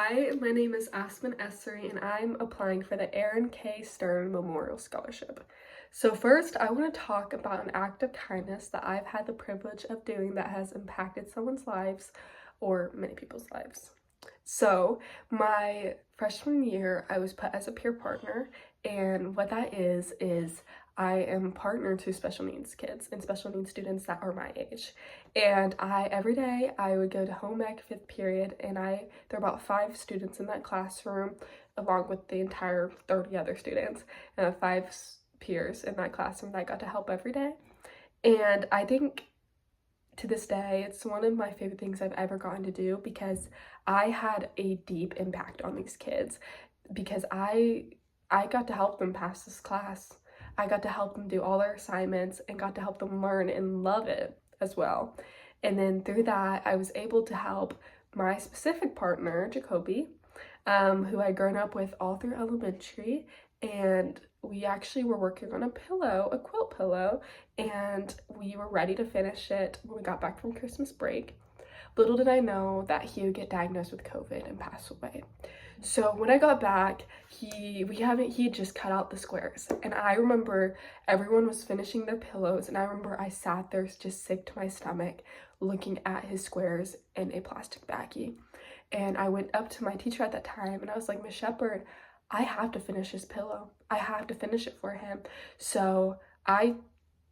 Hi, my name is Aspen Essery and I'm applying for the Aaron K. Stern Memorial Scholarship. So first, I want to talk about an act of kindness that I've had the privilege of doing that has impacted someone's lives or many people's lives. So my freshman year, I was put as a peer partner, and what that is I am partner to special needs kids and special needs students that are my age. And every day I would go to home ec fifth period, and there are about 5 students in that classroom, along with the entire 30 other students, and peers in that classroom that I got to help every day. And I think to this day, it's one of my favorite things I've ever gotten to do because I had a deep impact on these kids because I got to help them pass this class. I got to help them do all their assignments and got to help them learn and love it as well. And then through that, I was able to help my specific partner, Jacoby, who I'd grown up with all through elementary, and we actually were working on a quilt pillow, and we were ready to finish it when we got back from Christmas break. Little did I know that he would get diagnosed with COVID and pass away. So when I got back, he just cut out the squares, and I remember everyone was finishing their pillows, and I remember I sat there just sick to my stomach looking at his squares in a plastic baggie. And I went up to my teacher at that time and I was like, Miss Shepherd, I have to finish his pillow. I have to finish it for him. So I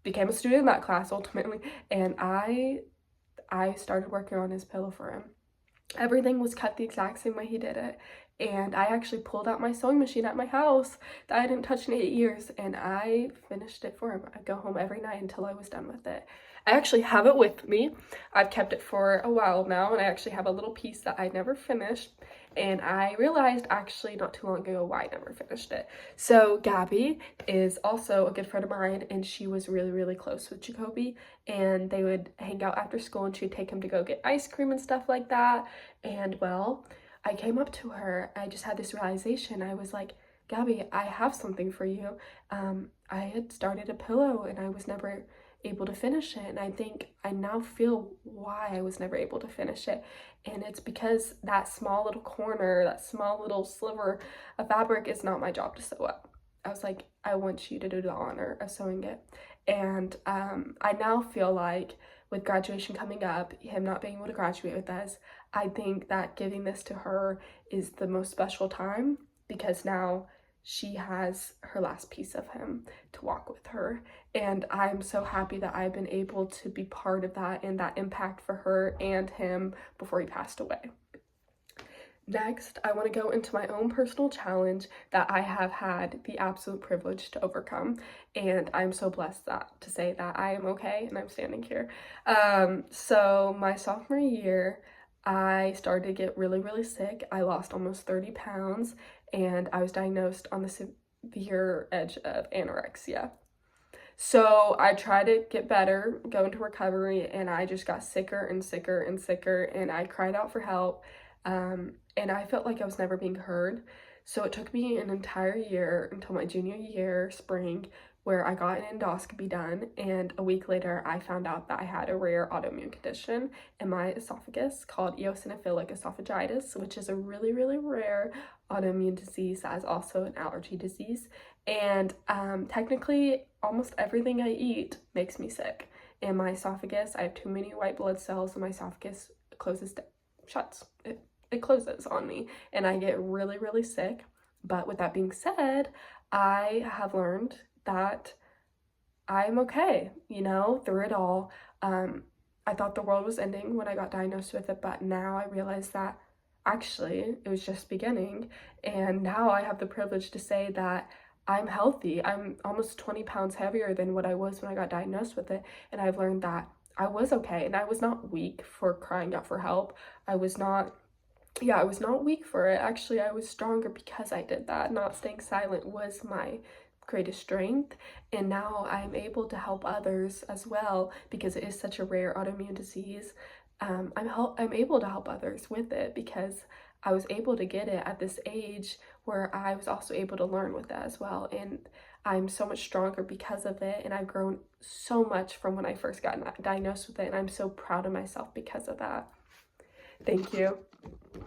became a student in that class ultimately, and I started working on his pillow for him. Everything was cut the exact same way he did it. And I actually pulled out my sewing machine at my house that I didn't touch in 8 years, and I finished it for him. I'd go home every night until I was done with it. I actually have it with me. I've kept it for a while now, and I actually have a little piece that I never finished. And I realized actually not too long ago why I never finished it. So Gabby is also a good friend of mine, and she was really, really close with Jacoby, and they would hang out after school and she'd take him to go get ice cream and stuff like that. And well, I came up to her, I just had this realization. I was like, Gabby, I have something for you. I had started a pillow and I was never able to finish it, and I think I now feel why I was never able to finish it. And it's because that small little corner, that small little sliver of fabric is not my job to sew up. I was like, I want you to do the honor of sewing it. And I now feel like with graduation coming up, him not being able to graduate with us, I think that giving this to her is the most special time because now she has her last piece of him to walk with her. And I'm so happy that I've been able to be part of that and that impact for her and him before he passed away. Next, I want to go into my own personal challenge that I have had the absolute privilege to overcome, and I'm so blessed to say that I am okay and I'm standing here. So my sophomore year, I started to get really, really sick. I lost almost 30 pounds, and I was diagnosed on the severe edge of anorexia. So I tried to get better, go into recovery, and I just got sicker and sicker and sicker, and I cried out for help. And I felt like I was never being heard. So it took me an entire year until my junior year, spring, where I got an endoscopy done. And a week later, I found out that I had a rare autoimmune condition in my esophagus called eosinophilic esophagitis, which is a really, really rare autoimmune disease that is also an allergy disease. And technically, almost everything I eat makes me sick. In my esophagus, I have too many white blood cells, and my esophagus shuts. It closes on me, and I get really, really sick. But with that being said, I have learned that I'm okay, through it all. I thought the world was ending when I got diagnosed with it, but now I realize that actually it was just beginning, and now I have the privilege to say that I'm healthy. I'm almost 20 pounds heavier than what I was when I got diagnosed with it, and I've learned that I was okay, and I was not weak for crying out for help. I was not weak for it. Actually, I was stronger because I did that. Not staying silent was my greatest strength, and now I'm able to help others as well because it is such a rare autoimmune disease. I'm able to help others with it because I was able to get it at this age where I was also able to learn with that as well, and I'm so much stronger because of it, and I've grown so much from when I first got diagnosed with it, and I'm so proud of myself because of that. Thank you.